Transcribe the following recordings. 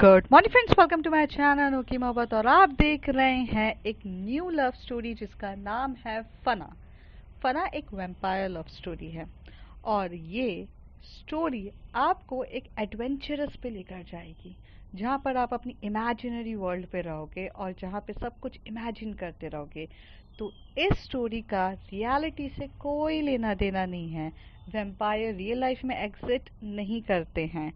Good morning friends, welcome to my channel okay मोहब्बत। और आप देख रहे हैं एक न्यू लव स्टोरी जिसका नाम है फना। फना एक वैम्पायर लव स्टोरी है और ये स्टोरी आपको एक एडवेंचरस पे लेकर जाएगी, जहाँ पर आप अपनी इमेजिनरी वर्ल्ड पे रहोगे और जहाँ पे सब कुछ इमेजिन करते रहोगे। तो इस स्टोरी का रियलिटी से कोई लेना देना नहीं है। वैम्पायर रियल लाइफ में एग्जिस्ट नहीं करते हैं,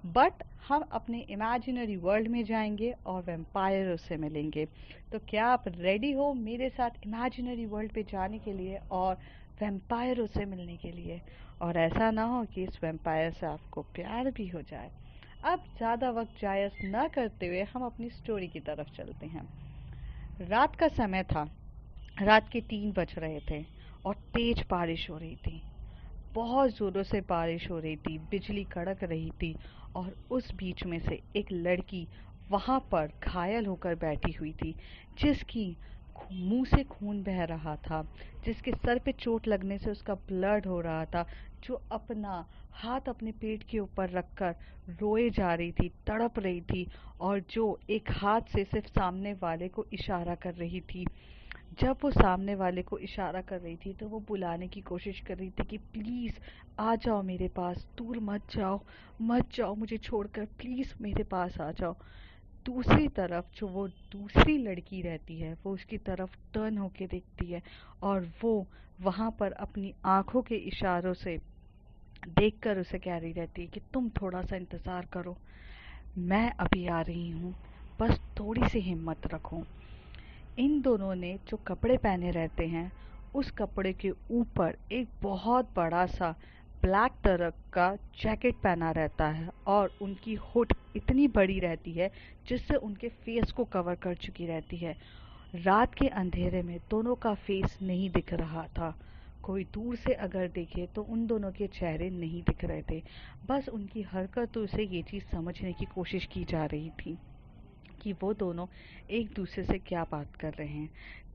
बट हम अपने इमेजिनरी वर्ल्ड में जाएंगे और वैम्पायरों से मिलेंगे। तो क्या आप रेडी हो मेरे साथ इमेजिनरी वर्ल्ड पे जाने के लिए और वैम्पायरों से मिलने के लिए? और ऐसा ना हो कि इस वैम्पायर से आपको प्यार भी हो जाए। अब ज़्यादा वक्त जायज़ न करते हुए हम अपनी स्टोरी की तरफ चलते हैं। रात का समय था, रात के 3 बज रहे थे और तेज बारिश हो रही थी। बहुत ज़ोरों से बारिश हो रही थी, बिजली कड़क रही थी और उस बीच में से एक लड़की वहाँ पर घायल होकर बैठी हुई थी, जिसकी मुंह से खून बह रहा था, जिसके सर पे चोट लगने से उसका ब्लड हो रहा था, जो अपना हाथ अपने पेट के ऊपर रखकर रोए जा रही थी, तड़प रही थी और जो एक हाथ से सिर्फ सामने वाले को इशारा कर रही थी। जब वो सामने वाले को इशारा कर रही थी तो वो बुलाने की कोशिश कर रही थी कि प्लीज़ आ जाओ मेरे पास, दूर मत जाओ, मत जाओ मुझे छोड़कर, प्लीज़ मेरे पास आ जाओ। दूसरी तरफ जो वो दूसरी लड़की रहती है वो उसकी तरफ टर्न होके देखती है और वो वहाँ पर अपनी आँखों के इशारों से देखकर उसे कह रही रहती है कि तुम थोड़ा सा इंतज़ार करो, मैं अभी आ रही हूँ, बस थोड़ी सी हिम्मत रखो। इन दोनों ने जो कपड़े पहने रहते हैं उस कपड़े के ऊपर एक बहुत बड़ा सा ब्लैक तरह का जैकेट पहना रहता है और उनकी हुड इतनी बड़ी रहती है जिससे उनके फेस को कवर कर चुकी रहती है। रात के अंधेरे में दोनों का फेस नहीं दिख रहा था। कोई दूर से अगर देखे तो उन दोनों के चेहरे नहीं दिख रहे थे, बस उनकी हरकतों से ये चीज़ समझने की कोशिश की जा रही थी कि वो दोनों एक दूसरे से क्या बात कर रहे हैं।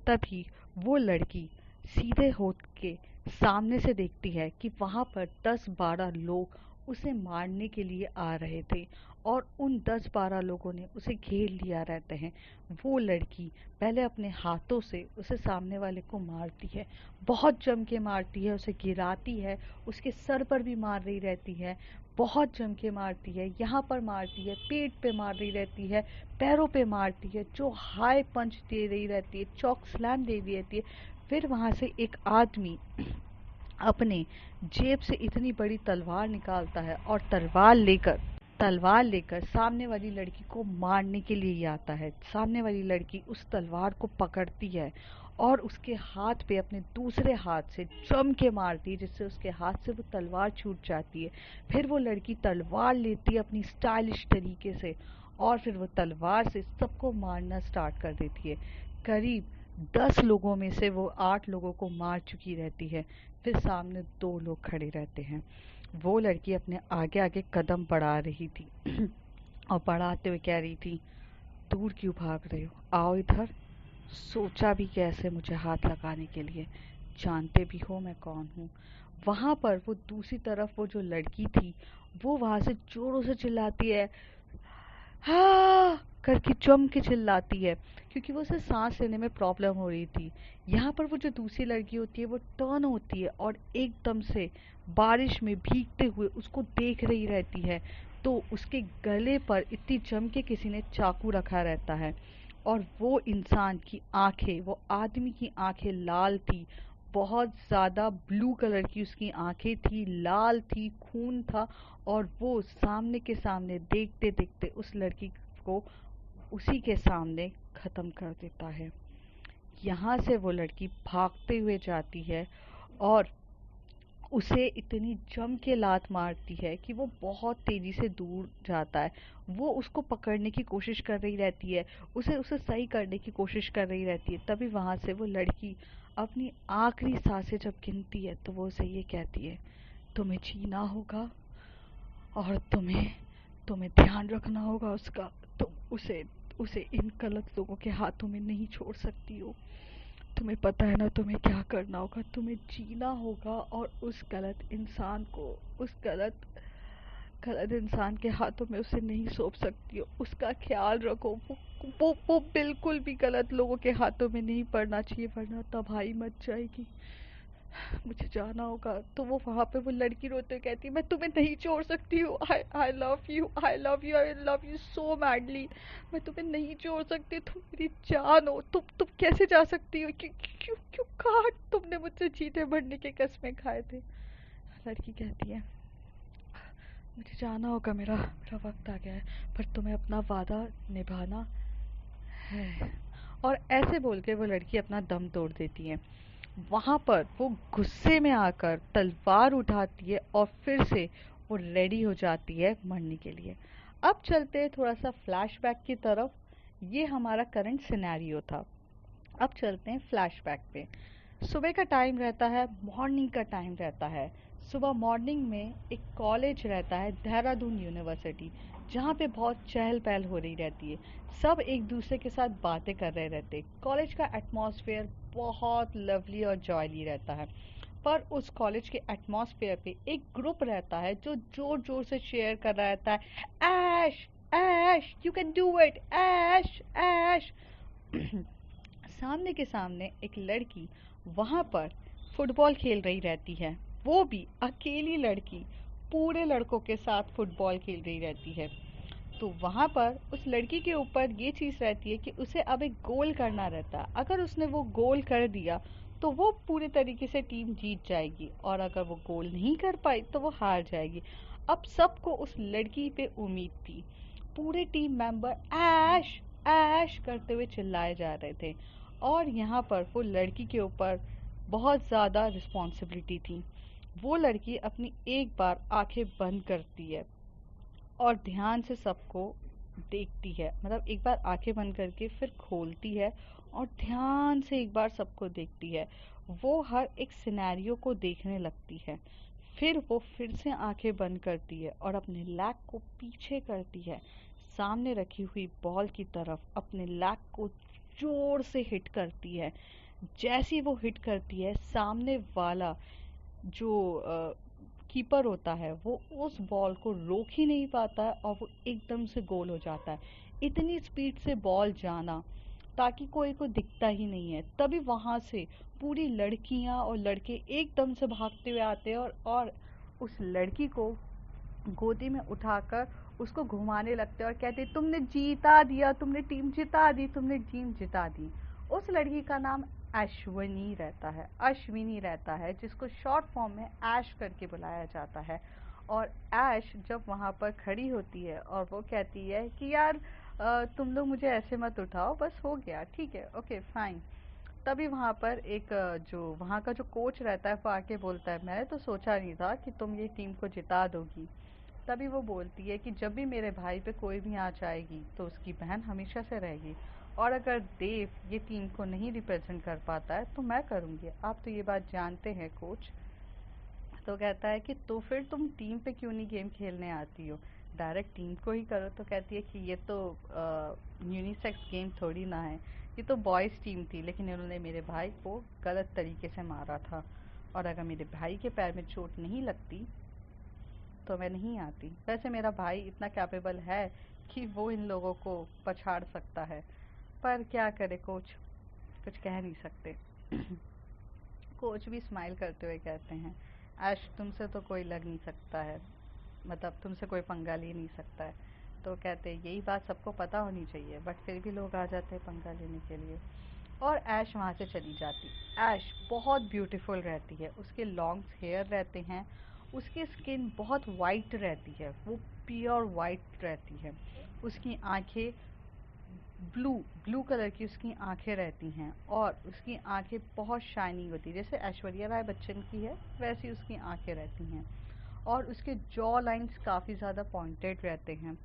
तभी वो लड़की सीधे होठ के सामने से देखती है कि वहाँ पर 10-12 लोग उसे मारने के लिए आ रहे थे और उन 10-12 लोगों ने उसे घेर लिया रहते हैं। वो लड़की पहले अपने हाथों से उसे सामने वाले को मारती है, बहुत जम के मारती है, उसे गिराती है, उसके सर पर भी मार रही रहती है, बहुत जम के मारती है, यहाँ पर मारती है, पेट पे मार रही रहती है, पैरों पे मारती है, जो हाई पंच दे रही रहती है, चॉक स्लैम दे रही रहती है। फिर वहाँ से एक आदमी अपने जेब से इतनी बड़ी तलवार निकालता है और तलवार लेकर सामने वाली लड़की को मारने के लिए ही आता है। सामने वाली लड़की उस तलवार को पकड़ती है और उसके हाथ पे अपने दूसरे हाथ से जम के मारती है, जिससे उसके हाथ से वो तलवार छूट जाती है। फिर वो लड़की तलवार लेती है अपनी स्टाइलिश तरीके से और फिर वो तलवार से सबको मारना स्टार्ट कर देती है। करीब 10 लोगों में से वो 8 लोगों को मार चुकी रहती है। फिर सामने 2 लोग खड़े रहते हैं। वो लड़की अपने आगे आगे कदम बढ़ा रही थी और बढ़ाते हुए कह रही थी, दूर क्यों भाग रहे हो, आओ इधर। सोचा भी कैसे मुझे हाथ लगाने के लिए, जानते भी हो मैं कौन हूँ। वहाँ पर वो दूसरी तरफ वो जो लड़की थी वो वहाँ से जोरों से चिल्लाती है, हाँ करके जम के चिल्लाती है, क्योंकि वो उसे सांस लेने में प्रॉब्लम हो रही थी। यहाँ पर वो जो दूसरी लड़की होती है वो टर्न होती है और एकदम से बारिश में भीगते हुए उसको देख रही रहती है, तो उसके गले पर इतनी जम के किसी ने चाकू रखा रहता है और वो इंसान की आंखें, वो आदमी की आंखें लाल थी, बहुत ज़्यादा ब्लू कलर की उसकी आंखें थी, लाल थी, खून था और वो सामने के सामने देखते देखते उस लड़की को उसी के सामने ख़त्म कर देता है। यहाँ से वो लड़की भागते हुए जाती है और उसे इतनी जम के लात मारती है कि वो बहुत तेज़ी से दूर जाता है। वो उसको पकड़ने की कोशिश कर रही रहती है, उसे उसे सही करने की कोशिश कर रही रहती है। तभी वहाँ से वो लड़की अपनी आखिरी सांसें जब गिनती है तो वो उसे ये कहती है, तुम्हें जीना होगा और तुम्हें तुम्हें ध्यान रखना होगा उसका, तुम उसे उसे इन गलत लोगों के हाथों में नहीं छोड़ सकती हो। तुम्हें पता है ना तुम्हें क्या करना होगा, तुम्हें जीना होगा और उस गलत इंसान को, उस गलत गलत इंसान के हाथों में उसे नहीं सौंप सकती हो। उसका ख्याल रखो, वो बिल्कुल भी गलत लोगों के हाथों में नहीं पड़ना चाहिए, वरना तबाही मच जाएगी। मुझे जाना होगा। तो वो वहाँ पे वो लड़की रोते हुए कहती है, मैं तुम्हें नहीं छोड़ सकती हूँ। I love you, I love you, I love you so madly. मैं तुम्हें नहीं छोड़ सकती, तुम मेरी जान हो। तुम कैसे जा सकती हो? क्यों क्यों क्यों कहा तुमने मुझसे चीते भरने के कस्में खाए थे? लड़की कहती है, मुझे जाना होगा, मेरा मेरा वक्त आ गया है, पर तुम्हें अपना वादा निभाना है। और ऐसे बोल के वो लड़की अपना दम तोड़ देती है। वहां पर वो गुस्से में आकर तलवार उठाती है और फिर से वो रेडी हो जाती है मरने के लिए। अब चलते हैं थोड़ा सा फ्लैशबैक की तरफ। ये हमारा करंट सिनेरियो था। अब चलते हैं फ्लैशबैक पे। सुबह का टाइम रहता है, मॉर्निंग का टाइम रहता है। सुबह मॉर्निंग में एक कॉलेज रहता है, देहरादून यूनिवर्सिटी, जहाँ पे बहुत चहल पहल हो रही रहती है। सब एक दूसरे के साथ बातें कर रहे रहते हैं। कॉलेज का एटमॉस्फेयर बहुत लवली और जॉयली रहता है। पर उस कॉलेज के एटमॉस्फेयर पे एक ग्रुप रहता है जो जोर जोर से शेयर कर रहा रहता है, ऐश ऐश यू कैन डू इट, ऐश ऐश। सामने के सामने एक लड़की वहाँ पर फुटबॉल खेल रही रहती है। वो भी अकेली लड़की पूरे लड़कों के साथ फुटबॉल खेल रही रहती है। तो वहाँ पर उस लड़की के ऊपर ये चीज़ रहती है कि उसे अब एक गोल करना रहता है। अगर उसने वो गोल कर दिया तो वो पूरे तरीके से टीम जीत जाएगी, और अगर वो गोल नहीं कर पाई तो वो हार जाएगी। अब सबको उस लड़की पे उम्मीद थी। पूरे टीम मेंबर ऐश ऐश करते हुए चिल्लाए जा रहे थे, और यहाँ पर वो लड़की के ऊपर बहुत ज़्यादा रिस्पॉन्सिबिलिटी थी। वो लड़की अपनी एक बार आंखें बंद करती है और ध्यान से सबको देखती है। मतलब एक बार आंखें बंद करके फिर खोलती है और ध्यान से एक बार सबको देखती है। वो हर एक सिनेरियो को देखने लगती है। फिर वो फिर से आंखें बंद करती है और अपने लैग को पीछे करती है, सामने रखी हुई बॉल की तरफ अपने लैग को जोर से हिट करती है। जैसी वो हिट करती है, सामने वाला जो कीपर होता है वो उस बॉल को रोक ही नहीं पाता है और वो एकदम से गोल हो जाता है। इतनी स्पीड से बॉल जाना ताकि कोई को दिखता ही नहीं है। तभी वहां से पूरी लड़कियां और लड़के एकदम से भागते हुए आते हैं और उस लड़की को गोदी में उठाकर उसको घुमाने लगते हैं और कहते हैं, तुमने जीता दिया, तुमने टीम जिता दी, तुमने टीम जिता दी। उस लड़की का नाम अश्विनी रहता है, जिसको शॉर्ट फॉर्म में ऐश करके बुलाया जाता है। और ऐश जब वहाँ पर खड़ी होती है और वो कहती है कि यार तुम लोग मुझे ऐसे मत उठाओ, बस हो गया, ठीक है, ओके फाइन। तभी वहाँ पर एक जो वहाँ का जो कोच रहता है वो आके बोलता है, मैंने तो सोचा नहीं था कि तुम ये टीम को जिता दोगी। तभी वो बोलती है कि जब भी मेरे भाई पे कोई भी आँच आएगी तो उसकी बहन हमेशा से रहेगी, और अगर देव ये टीम को नहीं रिप्रेजेंट कर पाता है तो मैं करूँगी। आप तो ये बात जानते हैं कोच। तो कहता है कि तो फिर तुम टीम पे क्यों नहीं गेम खेलने आती हो, डायरेक्ट टीम को ही करो। तो कहती है कि ये तो यूनिसेक्स गेम थोड़ी ना है, ये तो बॉयज़ टीम थी, लेकिन इन्होंने मेरे भाई को गलत तरीके से मारा था, और अगर मेरे भाई के पैर में चोट नहीं लगती तो मैं नहीं आती। वैसे मेरा भाई इतना कैपेबल है कि वो इन लोगों को पछाड़ सकता है, पर क्या करे कोच, कुछ कह नहीं सकते। कोच भी स्माइल करते हुए कहते हैं, ऐश तुमसे तो कोई लग नहीं सकता है, मतलब तुमसे कोई पंगा ले नहीं सकता है। तो कहते हैं यही बात सबको पता होनी चाहिए, बट फिर भी लोग आ जाते हैं पंगा लेने के लिए। और ऐश वहाँ से चली जाती। ऐश बहुत ब्यूटीफुल रहती है, उसके लॉन्ग हेयर रहते हैं, उसकी स्किन बहुत वाइट रहती है, वो प्योर वाइट रहती है। उसकी आंखें ब्लू ब्लू कलर की उसकी आंखें रहती हैं, और उसकी आंखें बहुत शाइनिंग होती है, जैसे ऐश्वर्या राय बच्चन की है वैसी उसकी आंखें रहती हैं। और उसके जॉ लाइंस काफ़ी ज़्यादा पॉइंटेड रहते हैं।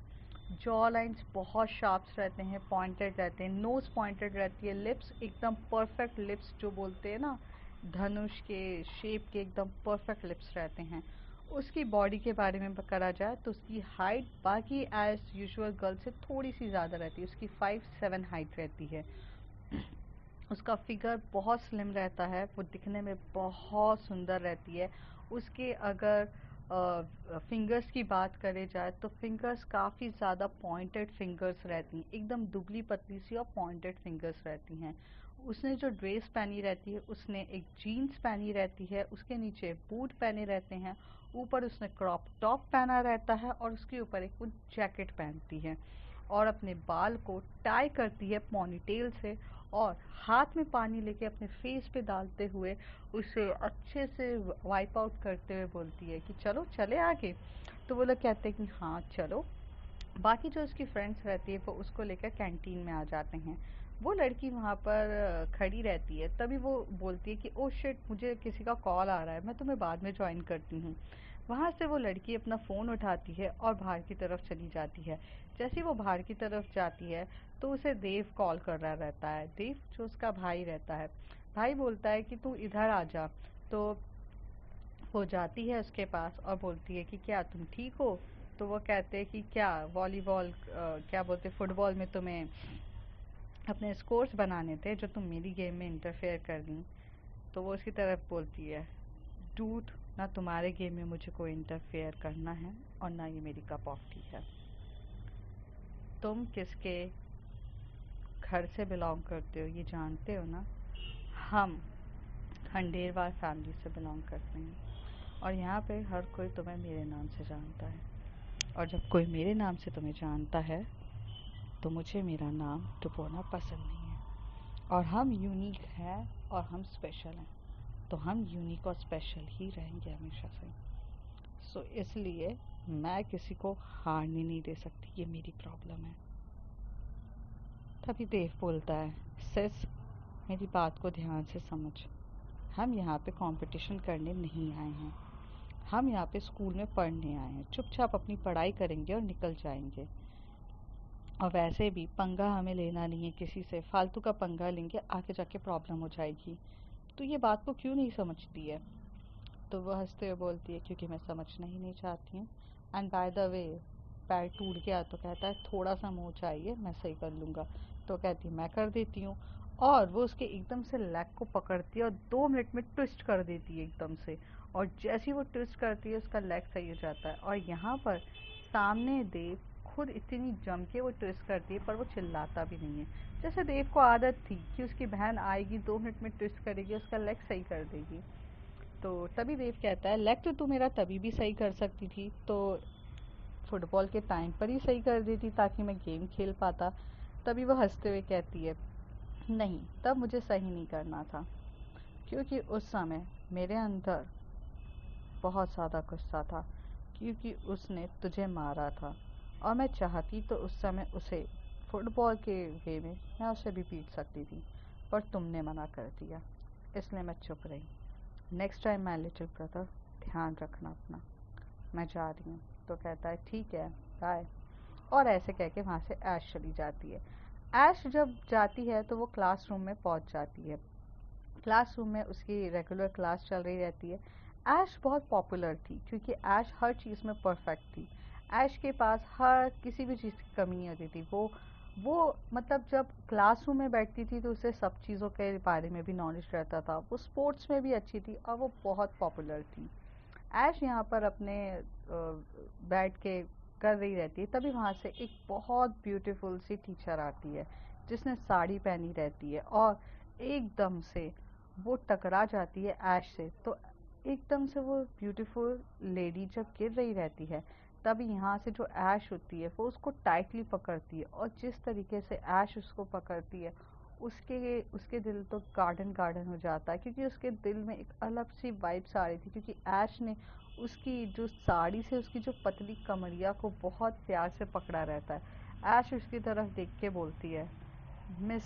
जॉ लाइंस बहुत शार्प्स रहते हैं, पॉइंटेड रहते हैं, नोज़ पॉइंटेड रहती है, लिप्स एकदम परफेक्ट लिप्स जो बोलते हैं ना, धनुष के शेप के एकदम परफेक्ट लिप्स रहते हैं। उसकी बॉडी के बारे में करा जाए तो उसकी हाइट बाकी एज यूजुअल गर्ल से थोड़ी सी ज़्यादा रहती है, उसकी 5'7" हाइट रहती है। उसका फिगर बहुत स्लिम रहता है, वो दिखने में बहुत सुंदर रहती है। उसके अगर फिंगर्स की बात करे जाए तो फिंगर्स काफ़ी ज़्यादा पॉइंटेड फिंगर्स रहती हैं, एकदम दुबली पतली सी और पॉइंटेड फिंगर्स रहती हैं। उसने जो ड्रेस पहनी रहती है, उसने एक जीन्स पहनी रहती है, उसके नीचे बूट पहने रहते हैं, ऊपर उसने क्रॉप टॉप पहना रहता है और उसके ऊपर एक वो जैकेट पहनती है और अपने बाल को टाई करती है पोनीटेल से और हाथ में पानी लेके अपने फेस पे डालते हुए उसे अच्छे से वाइप आउट करते हुए बोलती है कि चलो चले आगे। तो वो लोग कहते हैं कि हाँ चलो। बाकी जो उसकी फ्रेंड्स रहती है वो उसको लेकर कैंटीन में आ जाते हैं। वो लड़की वहाँ पर खड़ी रहती है, तभी वो बोलती है कि ओ शिट, मुझे किसी का कॉल आ रहा है, मैं तुम्हें बाद में ज्वाइन करती हूँ। वहाँ से वो लड़की अपना फ़ोन उठाती है और बाहर की तरफ चली जाती है। जैसे ही वो बाहर की तरफ जाती है तो उसे देव कॉल कर रहा रहता है। देव जो उसका भाई रहता है, भाई बोलता है कि तू इधर आ जा। तो वो जाती है उसके पास और बोलती है कि क्या तुम ठीक हो? तो वो कहते हैं कि क्या वॉलीबॉल, क्या बोलते, फुटबॉल में तुम्हें अपने स्कोर्स बनाने थे जो तुम मेरी गेम में इंटरफेयर कर दी। तो वो उसकी तरफ बोलती है, डूड, ना तुम्हारे गेम में मुझे कोई इंटरफेयर करना है और ना ये मेरी कप ऑफ टी है। तुम किसके घर से बिलोंग करते हो ये जानते हो ना? हम खंडेरवाल फैमिली से बिलोंग करते हैं और यहाँ पे हर कोई तुम्हें मेरे नाम से जानता है। और जब कोई मेरे नाम से तुम्हें जानता है तो मुझे मेरा नाम डुबोना पसंद नहीं है। और हम यूनिक हैं और हम स्पेशल हैं, तो हम यूनिक और स्पेशल ही रहेंगे हमेशा से। सो इसलिए मैं किसी को हारने नहीं दे सकती, ये मेरी प्रॉब्लम है। तभी देव बोलता है, सिस, मेरी बात को ध्यान से समझ। हम यहाँ पे कंपटीशन करने नहीं आए हैं, हम यहाँ पे स्कूल में पढ़ने आए हैं। चुपचाप अपनी पढ़ाई करेंगे और निकल जाएंगे। और वैसे भी पंगा हमें लेना नहीं है किसी से, फालतू का पंगा लेंगे आगे जाके प्रॉब्लम हो जाएगी। तो ये बात को क्यों नहीं समझती है? तो वह हंसते हुए बोलती है, क्योंकि मैं समझना ही नहीं चाहती हूँ। एंड बाय द वे, पैर टूट गया तो कहता है थोड़ा सा मोह चाहिए, मैं सही कर लूँगा। तो कहती है मैं कर देती हूँ। और वो उसके एकदम से लेग को पकड़ती है और 2 मिनट में ट्विस्ट कर देती है एकदम से। और जैसे ही वो ट्विस्ट करती है उसका लेग सही हो जाता है। और यहाँ पर सामने देव खुद इतनी जम के वो ट्विस्ट करती है पर वो चिल्लाता भी नहीं है। जैसे देव को आदत थी कि उसकी बहन आएगी, 2 मिनट में ट्विस्ट करेगी, उसका लेग सही कर देगी। तो तभी देव कहता है, लेग तो तू मेरा तभी भी सही कर सकती थी, तो फुटबॉल के टाइम पर ही सही कर देती ताकि मैं गेम खेल पाता। तभी वो हंसते हुए कहती है, नहीं, तब मुझे सही नहीं करना था, क्योंकि उस समय मेरे अंदर बहुत ज़्यादा गुस्सा था, क्योंकि उसने तुझे मारा था और मैं चाहती तो उस समय उसे फुटबॉल के वे में मैं उसे भी पीट सकती थी, पर तुमने मना कर दिया, इसलिए मैं चुप रही। Next time my little brother, ध्यान रखना अपना, मैं जा रही हूँ। तो कहता है ठीक है, बाय। और ऐसे कह के वहाँ से ऐश चली जाती है। ऐश जब जाती है तो वो क्लासरूम में पहुँच जाती है। क्लासरूम में उसकी रेगुलर क्लास चल रही रहती है। ऐश बहुत पॉपुलर थी क्योंकि ऐश हर चीज़ में परफेक्ट थी। ऐश के पास हर किसी भी चीज़ की कमी नहीं होती थी। वो मतलब जब क्लासरूम में बैठती थी तो उसे सब चीज़ों के बारे में भी नॉलेज रहता था। वो स्पोर्ट्स में भी अच्छी थी और वो बहुत पॉपुलर थी। ऐश यहाँ पर अपने बैठ के कर रही रहती है, तभी वहाँ से एक बहुत ब्यूटीफुल सी टीचर आती है जिसने साड़ी पहनी रहती है और एकदम से वो टकरा जाती है ऐश से। तो एकदम से वो ब्यूटीफुल लेडी जब गिर रही रहती है तभी यहाँ से जो ऐश होती है वो उसको टाइटली पकड़ती है और जिस तरीके से ऐश उसको पकड़ती है उसके उसके दिल तो गार्डन गार्डन हो जाता है, क्योंकि उसके दिल में एक अलग सी वाइब्स आ रही थी, क्योंकि ऐश ने उसकी जो साड़ी से उसकी जो पतली कमरिया को बहुत प्यार से पकड़ा रहता है। ऐश उसकी तरफ देख के बोलती है, मिस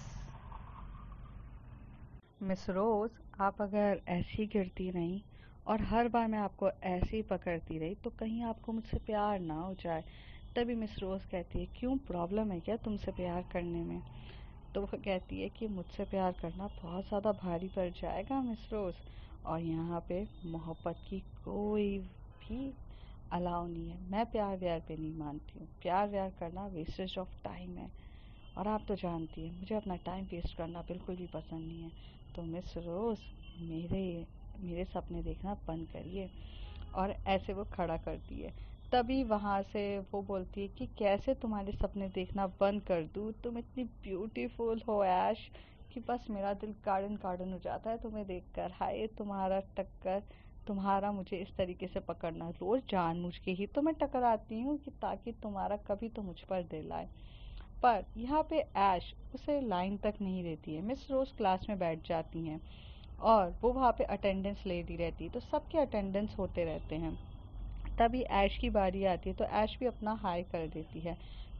मिस रोज़, आप अगर ऐसी गिरती रहीं और हर बार मैं आपको ऐसे ही पकड़ती रही तो कहीं आपको मुझसे प्यार ना हो जाए। तभी मिस रोज़ कहती है, क्यों, प्रॉब्लम है क्या तुमसे प्यार करने में? तो वो कहती है कि मुझसे प्यार करना बहुत ज़्यादा भारी पड़ जाएगा मिस रोज़, और यहाँ पे मोहब्बत की कोई भी अलाउ नहीं है। मैं प्यार व्यार पे नहीं मानती हूँ, प्यार व्यार करना वेस्टेज ऑफ टाइम है और आप तो जानती हैं मुझे अपना टाइम वेस्ट करना बिल्कुल भी पसंद नहीं है। तो मिस रोज़, मेरे मेरे सपने देखना बंद करिए और ऐसे वो खड़ा करती है। तभी वहाँ से वो बोलती है कि कैसे तुम्हारे सपने देखना बंद कर दूँ, तुम इतनी ब्यूटीफुल हो ऐश कि बस मेरा दिल गार्डन गार्डन हो जाता है तुम्हें देखकर। हाय तुम्हारा टक्कर, तुम्हारा मुझे इस तरीके से पकड़ना, रोज जानबूझ के ही तो मैं टकराती हूँ कि ताकि तुम्हारा कभी तो मुझ पर दिल आए। पर यहाँ पे ऐश उसे लाइन तक नहीं देती है। मिस रोज क्लास में बैठ जाती हैं और वो वहाँ पे अटेंडेंस लेती रहती है, तो सबके अटेंडेंस होते रहते हैं। तभी ऐश की बारी आती है तो ऐश भी अपना हाय कर देती है।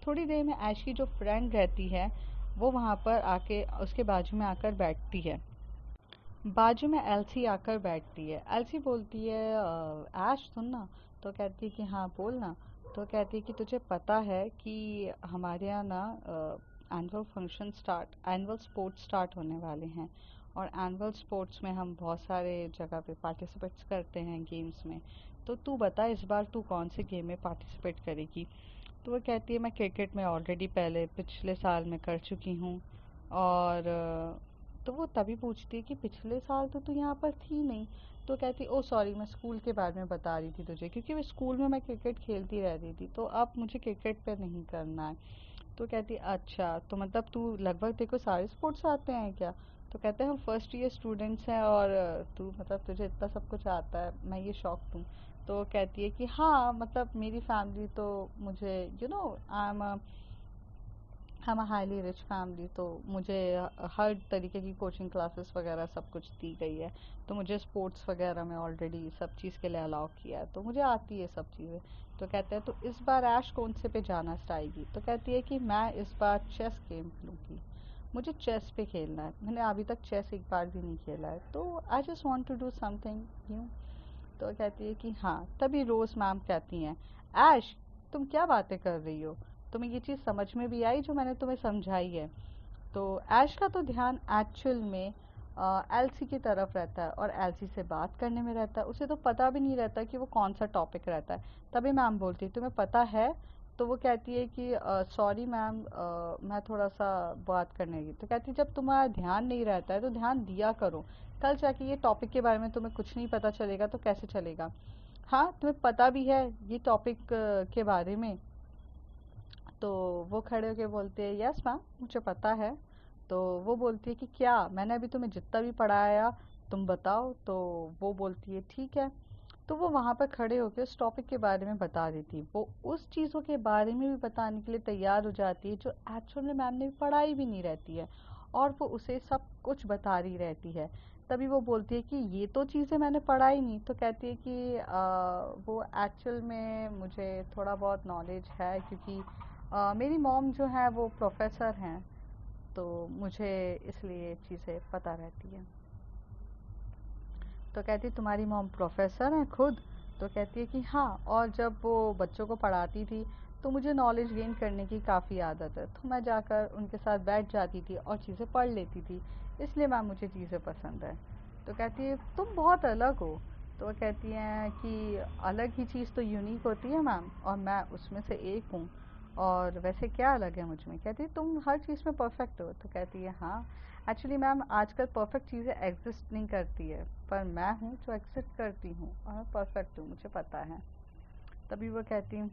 थोड़ी देर में ऐश की जो फ्रेंड रहती है वो वहाँ पर आके उसके बाजू में आकर बैठती है। बाजू में एल्सी आकर बैठती है। एल्सी बोलती है ऐश सुन ना। तो कहती है कि हाँ बोल ना। तो कहती है कि तुझे पता है कि हमारे यहाँ ना एनुअल स्पोर्ट्स स्टार्ट होने वाले हैं, और एनुअल स्पोर्ट्स में हम बहुत सारे जगह पे पार्टिसिपेट्स करते हैं गेम्स में। तो तू बता इस बार तू कौन से गेम में पार्टिसिपेट करेगी। तो वो कहती है मैं क्रिकेट में ऑलरेडी पहले पिछले साल में कर चुकी हूँ। और तो वो तभी पूछती है कि पिछले साल तो तू यहाँ पर थी नहीं। तो कहती ओ सॉरी मैं स्कूल के बारे में बता रही थी तुझे, क्योंकि वो स्कूल में मैं क्रिकेट खेलती रहती थी तो अब मुझे क्रिकेट पे नहीं करना है। तो कहती अच्छा तो मतलब तू लगभग तेरे को सारे स्पोर्ट्स आते हैं क्या। तो कहते हैं हम फर्स्ट ईयर स्टूडेंट्स हैं और तू मतलब तुझे इतना सब कुछ आता है, मैं ये शौक दूँ। तो कहती है कि हाँ मतलब मेरी फैमिली तो मुझे हम हाईली रिच फैमिली, तो मुझे हर तरीके की कोचिंग क्लासेस वगैरह सब कुछ दी गई है। तो मुझे स्पोर्ट्स वगैरह में ऑलरेडी सब चीज़ के लिए अलाउ किया है, तो मुझे आती है सब चीज़ें। तो कहते हैं तो इस बार ऐश कौन से पे जाना चाहेगी। तो कहती है कि मैं इस बार चेस गेम लूँगी, मुझे चेस पे खेलना है, मैंने अभी तक चेस एक बार भी नहीं खेला है, तो I just want to do something new. तो कहती है कि हाँ। तभी रोज मैम कहती हैं ऐश तुम क्या बातें कर रही हो, तुम्हें ये चीज़ समझ में भी आई जो मैंने तुम्हें समझाई है। तो ऐश का तो ध्यान एक्चुअल में एलसी की तरफ रहता है और एलसी से बात करने में रहता है, उसे तो पता भी नहीं रहता कि वो कौन सा टॉपिक रहता है। तभी मैम बोलती है तुम्हें पता है। तो वो कहती है कि सॉरी मैम मैं थोड़ा सा बात करने लगी। तो कहती है जब तुम्हारा ध्यान नहीं रहता है तो ध्यान दिया करो, कल जाके ये टॉपिक के बारे में तुम्हें कुछ नहीं पता चलेगा तो कैसे चलेगा। हाँ तुम्हें पता भी है ये टॉपिक के बारे में। तो वो खड़े होके बोलते हैं यस मैम मुझे पता है। तो वो बोलती है कि क्या मैंने अभी तुम्हें जितना भी पढ़ाया तुम बताओ। तो वो बोलती है ठीक है। तो वो वहाँ पर खड़े होकर उस टॉपिक के बारे में बता देती है, वो उस चीज़ों के बारे में भी बताने के लिए तैयार हो जाती है जो एक्चुअल में मैम ने पढ़ाई भी नहीं रहती है, और वो उसे सब कुछ बता रही रहती है। तभी वो बोलती है कि ये तो चीज़ें मैंने पढ़ाई नहीं। तो कहती है कि वो एक्चुअल में मुझे थोड़ा बहुत नॉलेज है, क्योंकि मेरी मॉम जो है वो प्रोफेसर हैं, तो मुझे इसलिए चीज़ें पता रहती हैं। तो कहती तुम्हारी मॉम प्रोफेसर हैं खुद। तो कहती है कि हाँ, और जब वो बच्चों को पढ़ाती थी तो मुझे नॉलेज गेन करने की काफ़ी आदत है, तो मैं जाकर उनके साथ बैठ जाती थी और चीज़ें पढ़ लेती थी, इसलिए मैम मुझे चीज़ें पसंद है। तो कहती है तुम बहुत अलग हो। तो वो कहती हैं कि अलग ही चीज़ तो यूनिक होती है मैम, और मैं उसमें से एक हूँ। और वैसे क्या अलग है मुझ में। कहती है तुम हर चीज़ में परफेक्ट हो। तो कहती है हाँ एक्चुअली मैम आजकल परफेक्ट चीज़ें एग्जिस्ट नहीं करती है, पर मैं हूँ जो एग्जिस्ट करती हूँ और मैं परफेक्ट हूँ मुझे पता है। तभी वो कहती है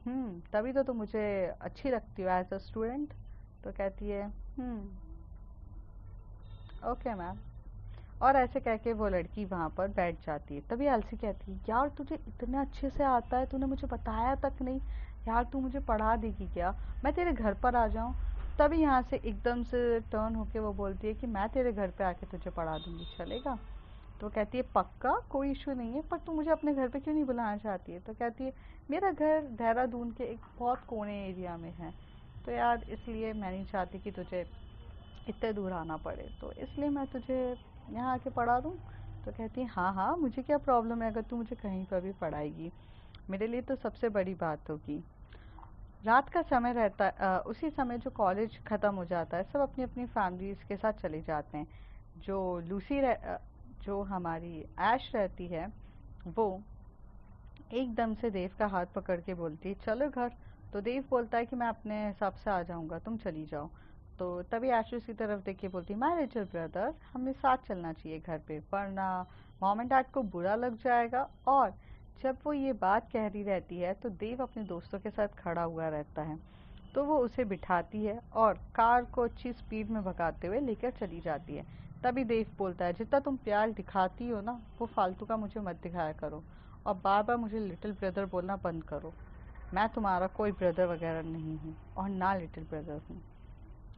तभी तो तुम मुझे अच्छी लगती हो एज अ स्टूडेंट। तो कहती है ओके मैम। और ऐसे कह के वो लड़की वहाँ पर बैठ जाती है। तभी एल्सी कहती है यार तुझे इतने अच्छे से आता है, तूने मुझे बताया तक नहीं। यार तू मुझे पढ़ा देगी क्या, मैं तेरे घर पर आ जाऊँ। तभी यहाँ से एकदम से टर्न होके वो बोलती है कि मैं तेरे घर पे आके तुझे पढ़ा दूंगी, चलेगा। तो कहती है पक्का कोई इशू नहीं है, पर तू मुझे अपने घर पे क्यों नहीं बुलाना चाहती है। तो कहती है मेरा घर देहरादून के एक बहुत कोने एरिया में है, तो यार इसलिए मैं नहीं चाहती कि तुझे इतने दूर आना पड़े, तो इसलिए मैं तुझे यहाँ आके पढ़ा दूँ। तो कहती है हाँ हाँ मुझे क्या प्रॉब्लम है, अगर तू मुझे कहीं पर भी पढ़ाएगी मेरे लिए तो सबसे बड़ी बात होगी। रात का समय रहता उसी समय जो कॉलेज ख़त्म हो जाता है सब अपनी अपनी फैमिलीज़ के साथ चले जाते हैं। जो जो हमारी ऐश रहती है वो एकदम से देव का हाथ पकड़ के बोलती है चलो घर। तो देव बोलता है कि मैं अपने हिसाब से आ जाऊंगा तुम चली जाओ। तो तभी ऐश उसकी तरफ देख के बोलती है माय लिटिल ब्रदर हमें साथ चलना चाहिए घर पे, वरना मॉम एंड डैड को बुरा लग जाएगा और जब वो ये बात कह रही रहती है तो देव अपने दोस्तों के साथ खड़ा हुआ रहता है। तो वो उसे बिठाती है और कार को अच्छी स्पीड में भगाते हुए लेकर चली जाती है। तभी देव बोलता है, जितना तुम प्यार दिखाती हो ना, वो फालतू का मुझे मत दिखाया करो और बार बार मुझे लिटिल ब्रदर बोलना बंद करो। मैं तुम्हारा कोई ब्रदर वगैरह नहीं हूँ और ना लिटिल ब्रदर हूँ।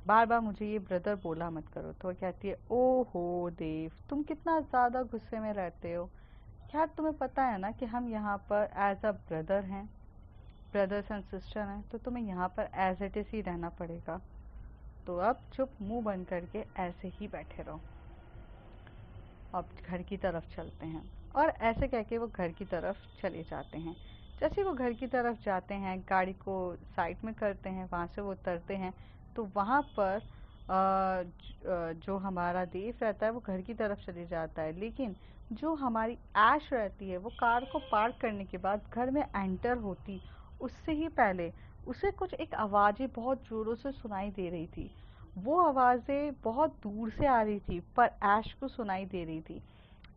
बार बार मुझे ये ब्रदर बोला मत करो। तो वो कहती है, ओहो देव, तुम कितना ज़्यादा गुस्से में रहते हो। क्या तुम्हें पता है ना कि हम यहाँ पर एज अ ब्रदर हैं, ब्रदर्स एंड सिस्टर हैं, तो तुम्हें यहाँ पर एज इट इज़ ही रहना पड़ेगा। तो अब चुप मुंह बंद करके ऐसे ही बैठे रहो। अब घर की तरफ चलते हैं। और ऐसे कह के वो घर की तरफ चले जाते हैं। जैसे वो घर की तरफ जाते हैं, गाड़ी को साइड में करते हैं, वहाँ से वो उतरते हैं, तो वहाँ पर जो हमारा देव रहता है वो घर की तरफ चले जाता है। लेकिन जो हमारी ऐश रहती है वो कार को पार्क करने के बाद घर में एंटर होती उससे ही पहले उसे कुछ एक आवाज़ें बहुत ज़ोरों से सुनाई दे रही थी। वो आवाज़ें बहुत दूर से आ रही थी पर ऐश को सुनाई दे रही थी।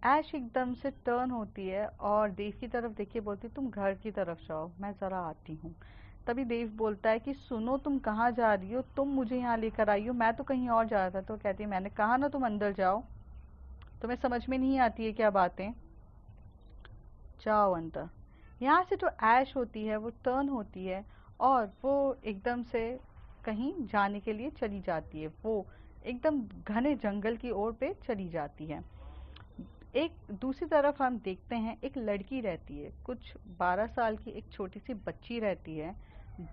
ऐश एकदम से टर्न होती है और देव की तरफ देख के बोलती, तुम घर की तरफ जाओ, मैं ज़रा आती हूँ। तभी देव बोलता है कि सुनो, तुम कहाँ जा रही हो, तुम मुझे यहाँ लेकर आई हो, मैं तो कहीं और जा रहा था। तो कहती है, मैंने कहा ना तुम अंदर जाओ, तुम्हें समझ में नहीं आती है क्या बातें, जाओ अंदर। यहाँ से जो ऐश होती है वो टर्न होती है और वो एकदम से कहीं जाने के लिए चली जाती है। वो एकदम घने जंगल की ओर पे चली जाती है। एक दूसरी तरफ हम देखते हैं, एक लड़की रहती है, कुछ 12 साल की एक छोटी सी बच्ची रहती है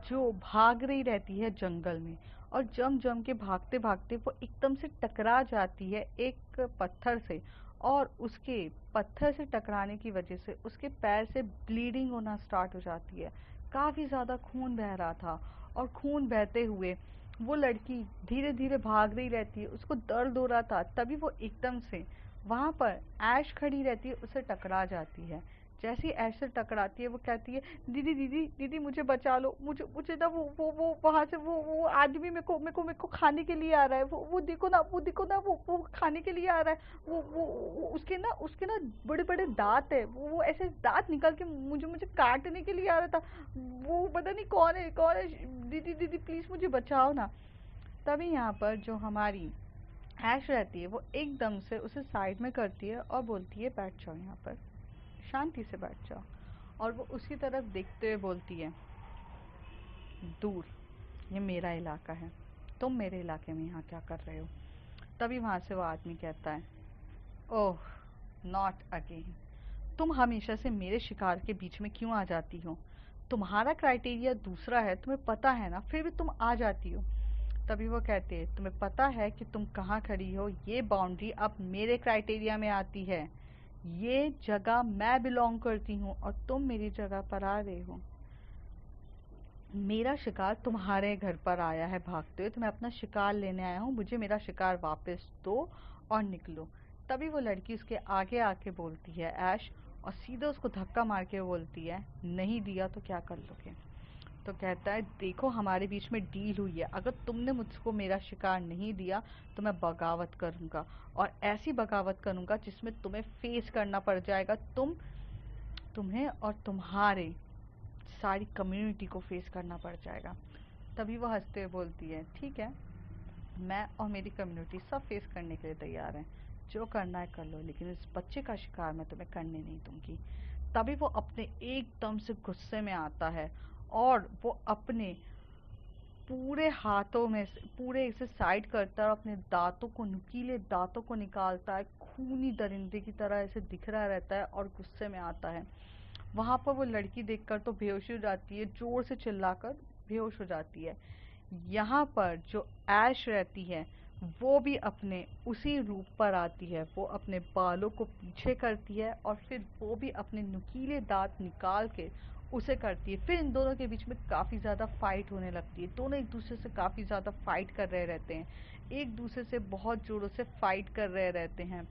जो भाग रही रहती है जंगल में। और जम जम के भागते भागते वो एकदम से टकरा जाती है एक पत्थर से। और उसके पत्थर से टकराने की वजह से उसके पैर से ब्लीडिंग होना स्टार्ट हो जाती है। काफ़ी ज़्यादा खून बह रहा था और खून बहते हुए वो लड़की धीरे धीरे भाग रही रहती है, उसको दर्द हो रहा था। तभी वो एकदम से वहाँ पर ऐश खड़ी रहती है, उससे टकरा जाती है। जैसे ही ऐश से टकराती है वो कहती है, दीदी दीदी दीदी मुझे बचा लो, मुझे मुझे ना वो वहाँ से वो आदमी मेरे को खाने के लिए आ रहा है। वो देखो ना, वो देखो ना, वो खाने के लिए आ रहा है। वो उसके ना बड़े बड़े दांत है, वो ऐसे दांत निकाल के मुझे मुझे काटने के लिए आ रहा था। वो पता नहीं कौन है। दीदी दीदी प्लीज मुझे बचाओ ना। तभी यहाँ पर जो हमारी ऐश रहती है वो एकदम से उसे साइड में करती है और बोलती है, बैठ जाओ यहाँ पर, शांति से बैठ जाओ। और वो उसकी तरफ देखते हुए बोलती है, दूर, ये मेरा इलाका है, तुम मेरे इलाके में यहाँ क्या कर रहे हो। तभी वहाँ से वो आदमी कहता है, ओह नॉट अगेन, तुम हमेशा से मेरे शिकार के बीच में क्यों आ जाती हो। तुम्हारा क्राइटेरिया दूसरा है, तुम्हें पता है ना, फिर भी तुम आ जाती हो। तभी वो कहते हैं, तुम्हें पता है कि तुम कहाँ खड़ी हो, ये बाउंड्री अब मेरे क्राइटेरिया में आती है, ये जगह मैं बिलोंग करती हूँ और तुम मेरी जगह पर आ रहे हो। मेरा शिकार तुम्हारे घर पर आया है भागते हुए, तो मैं अपना शिकार लेने आया हूँ, मुझे मेरा शिकार वापस दो और निकलो। तभी वो लड़की उसके आगे आके बोलती है, ऐश, और सीधे उसको धक्का मार के बोलती है, नहीं दिया तो क्या कर लोगे। तो कहता है, देखो हमारे बीच में डील हुई है, अगर तुमने मुझको मेरा शिकार नहीं दिया तो मैं बगावत करूँगा, और ऐसी बगावत करूँगा जिसमें तुम्हें फेस करना पड़ जाएगा, तुम्हें और तुम्हारे सारी कम्युनिटी को फेस करना पड़ जाएगा। तभी वो हंसते हुए बोलती है, ठीक है, मैं और मेरी कम्युनिटी सब फेस करने के लिए तैयार हैं, जो करना है कर लो, लेकिन इस बच्चे का शिकार मैं तुम्हें करने नहीं दूंगी। तभी वो अपने एकदम से गुस्से में आता है और वो अपने पूरे हाथों में से पूरे इसे साइड करता है और अपने दांतों को, नुकीले दांतों को निकालता है, खूनी दरिंदे की तरह ऐसे दिख रहा रहता है और गुस्से में आता है। वहां पर वो लड़की देखकर तो बेहोश हो जाती है, जोर से चिल्लाकर बेहोश हो जाती है। यहाँ पर जो ऐश रहती है वो भी अपने उसी रूप पर आती है, वो अपने बालों को पीछे करती है और फिर वो भी अपने नुकीले दांत निकाल के उसे करती है। फिर इन दोनों के बीच में काफ़ी ज़्यादा फाइट होने लगती है, दोनों एक दूसरे से काफ़ी ज़्यादा फाइट कर रहे रहते हैं, एक दूसरे से बहुत जोरों से फाइट कर रहे रहते हैं,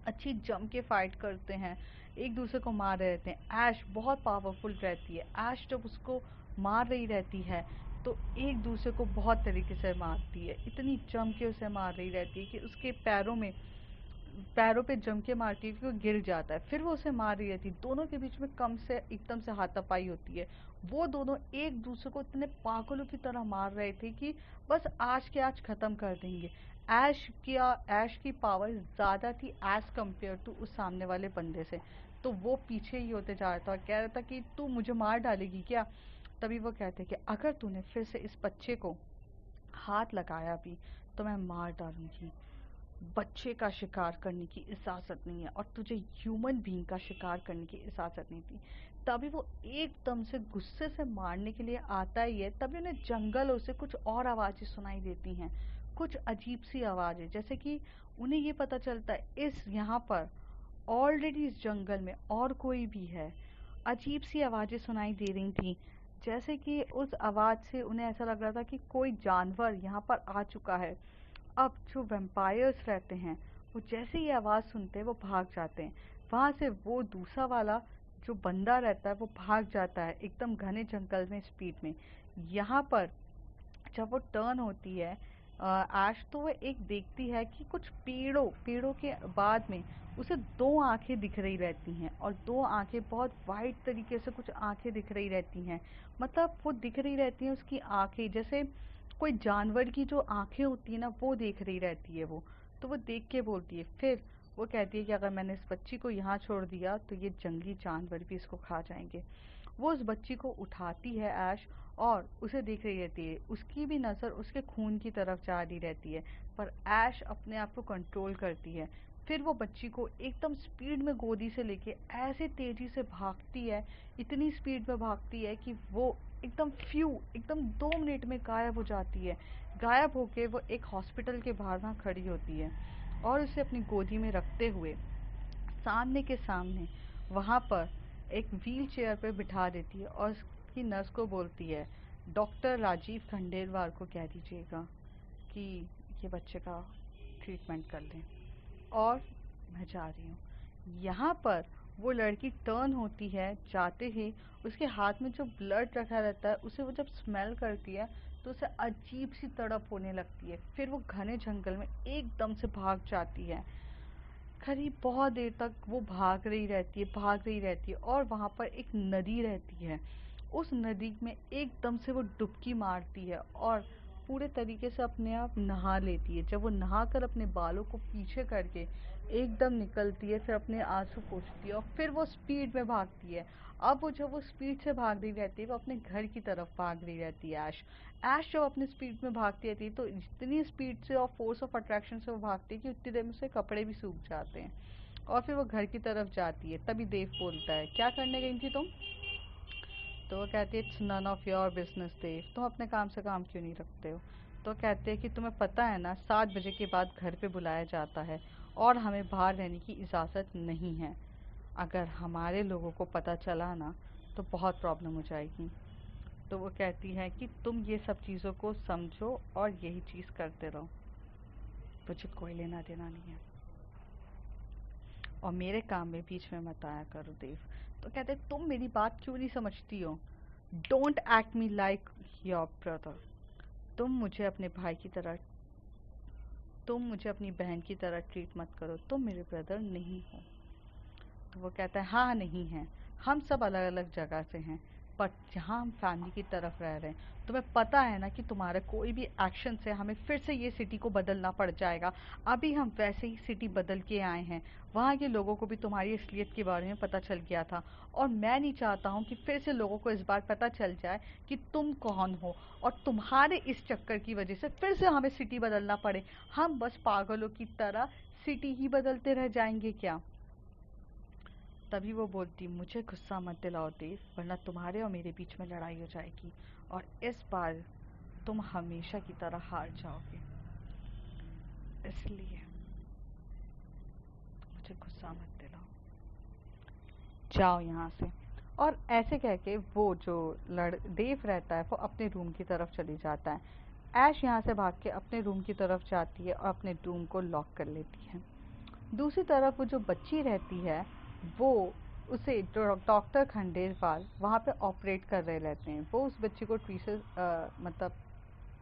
अच्छी जम के फाइट करते हैं, एक दूसरे को मार रहे रहते हैं। ऐश बहुत पावरफुल रहती है, ऐश जब उसको मार रही रहती है तो एक दूसरे को बहुत तरीके से मारती है, इतनी जम के उसे मार रही रहती है कि उसके पैरों में पैरों पे जम के मारती है कि वो गिर जाता है, फिर वो उसे मार रही रहती है। दोनों के बीच में कम से एकदम से हाथापाई होती है। वो दोनों एक दूसरे को इतने पागलों की तरह मार रहे थे कि बस आज के आज खत्म कर देंगे। ऐश की पावर ज्यादा थी एज कम्पेयर टू उस सामने वाले बंदे से। तो वो पीछे ही होते जा रहा था, कह रहा था कि तू मुझे मार डालेगी क्या। तभी वो कहते कि अगर तूने फिर से इस बच्चे को हाथ लगाया भी तो मैं मार डालूंगी। बच्चे का शिकार करने की इजाजत नहीं है और तुझे ह्यूमन बीइंग का शिकार करने की इजाजत नहीं थी। तभी वो एकदम से गुस्से से मारने के लिए आता ही है। तभी उन्हें जंगलों से कुछ और आवाजें सुनाई देती हैं, कुछ अजीब सी आवाजें, जैसे कि उन्हें ये पता चलता है इस यहाँ पर ऑलरेडी इस जंगल में और कोई भी है। अजीब सी आवाजें सुनाई दे रही थी, जैसे कि उस आवाज से उन्हें ऐसा लग रहा था कि कोई जानवर यहाँ पर आ चुका है। अब जो वैम्पायर्स रहते हैं वो जैसे ही आवाज सुनते हैं वो भाग जाते हैं। वहां से वो दूसरा वाला जो बंदा रहता है वो भाग जाता है एकदम घने जंगल में स्पीड में। यहाँ पर जब वो टर्न होती है ऐश, तो वो एक देखती है कि कुछ पेड़ों पेड़ों के बाद में उसे दो आंखें दिख रही रहती हैं, और दो आंखें बहुत वाइट तरीके से कुछ आंखें दिख रही रहती हैं। मतलब वो दिख रही रहती हैं उसकी आंखें, जैसे कोई जानवर की जो आंखें होती है ना वो देख रही रहती है वो। तो वो देख के बोलती है, फिर वो कहती है कि अगर मैंने इस बच्ची को यहाँ छोड़ दिया तो ये जंगली जानवर भी इसको खा जाएंगे। वो उस बच्ची को उठाती है ऐश, और उसे देख रही रहती है। उसकी भी नज़र उसके खून की तरफ जा रही रहती है, पर ऐश अपने आप को कंट्रोल करती है। फिर वो बच्ची को एकदम स्पीड में गोदी से लेके ऐसे तेजी से भागती है, इतनी स्पीड में भागती है कि वो एकदम 2 मिनट में गायब हो जाती है। गायब होके वो एक हॉस्पिटल के बाहर वहाँ खड़ी होती है और उसे अपनी गोदी में रखते हुए सामने के सामने वहाँ पर एक व्हील चेयर पे बिठा देती है और उसकी नर्स को बोलती है, डॉक्टर राजीव खंडेलवाल को कह दीजिएगा कि ये बच्चे का ट्रीटमेंट कर लें, और मैं जा रही हूँ। यहाँ पर वो लड़की टर्न होती है, जाते ही उसके हाथ में जो ब्लड रखा रहता है उसे वो जब स्मेल करती है तो उसे अजीब सी तड़प होने लगती है। फिर वो घने जंगल में एकदम से भाग जाती है। करीब बहुत देर तक वो भाग रही रहती है, और वहाँ पर एक नदी रहती है। उस नदी में एकदम से वो डुबकी मारती है और पूरे तरीके से अपने आप नहा लेती है। जब वो नहाकर अपने बालों को पीछे करके एकदम निकलती है, फिर अपने आंसू पोंछती है और फिर वो स्पीड में भागती है। अब वो जब वो स्पीड से भाग रही रहती है वो अपने घर की तरफ भाग रही रहती है ऐश। ऐश जब अपनी स्पीड में भागती रहती है तो इतनी स्पीड से और फोर्स ऑफ अट्रैक्शन से वो भागती है कि उतनी देर में उसके कपड़े भी सूख जाते हैं, और फिर वो घर की तरफ जाती है। तभी देव बोलता है, क्या करने गई थी तुम? तो वो कहती है, it's none of your business Dev, तुम अपने काम से काम क्यों नहीं रखते हो? तो कहते हैं कि तुम्हें पता है ना 7 बजे के बाद घर पे बुलाया जाता है और हमें बाहर रहने की इजाज़त नहीं है। अगर हमारे लोगों को पता चला ना तो बहुत प्रॉब्लम हो जाएगी। तो वो कहती है कि तुम ये सब चीज़ों को समझो और यही चीज़ करते रहो, मुझे कोई लेना देना नहीं है, और मेरे काम में बीच में मत आया करो देव। तो कहते तुम मेरी बात क्यों नहीं समझती हो? Don't act me like your brother. तुम मुझे अपने भाई की तरह तुम मुझे अपनी बहन की तरह ट्रीट मत करो, तुम मेरे ब्रदर नहीं हो। तो वो कहता है, हाँ नहीं है, हम सब अलग अलग जगह से हैं, पर जहाँ हम फैमिली की तरफ रह रहे हैं। तुम्हें पता है ना कि तुम्हारे कोई भी एक्शन से हमें फिर से ये सिटी को बदलना पड़ जाएगा। अभी हम वैसे ही सिटी बदल के आए हैं, वहाँ के लोगों को भी तुम्हारी असलियत के बारे में पता चल गया था, और मैं नहीं चाहता हूँ कि फिर से लोगों को इस बार पता चल जाए कि तुम कौन हो, और तुम्हारे इस चक्कर की वजह से फिर से हमें सिटी बदलना पड़े। हम बस पागलों की तरह सिटी ही बदलते रह जाएंगे क्या? तभी वो बोलती, मुझे गुस्सा मत दिलाओ देव, वरना तुम्हारे और मेरे बीच में लड़ाई हो जाएगी, और इस बार तुम हमेशा की तरह हार जाओगे। इसलिए मुझे गुस्सा मत दिलाओ, जाओ यहाँ से। और ऐसे कह के वो जो देव रहता है वो अपने रूम की तरफ चली जाता है। ऐश यहाँ से भाग के अपने रूम की तरफ जाती है और अपने रूम को लॉक कर लेती है। दूसरी तरफ वो जो बच्ची रहती है वो उसे डॉक्टर खंडेलवाल वहाँ पे ऑपरेट कर रहे रहते हैं। वो उस बच्ची को ट्रीसेस मतलब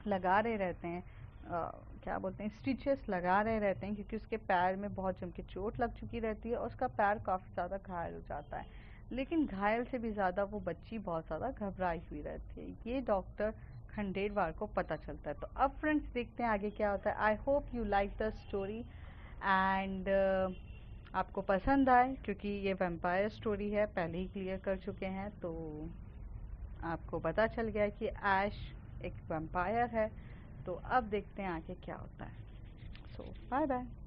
लगा रहे रहते हैं क्या बोलते हैं, स्टिचेस लगा रहे रहते हैं, क्योंकि उसके पैर में बहुत जम के चोट लग चुकी रहती है और उसका पैर काफ़ी ज़्यादा घायल हो जाता है। लेकिन घायल से भी ज़्यादा वो बच्ची बहुत ज़्यादा घबराई हुई रहती है। ये डॉक्टर खंडेलवाल को पता चलता है। तो अब फ्रेंड्स देखते हैं आगे क्या होता है। I hope you like the story and आपको पसंद आए, क्योंकि ये वैम्पायर स्टोरी है, पहले ही क्लियर कर चुके हैं, तो आपको पता चल गया कि ऐश एक वैम्पायर है। तो अब देखते हैं आगे क्या होता है। सो बाय बाय।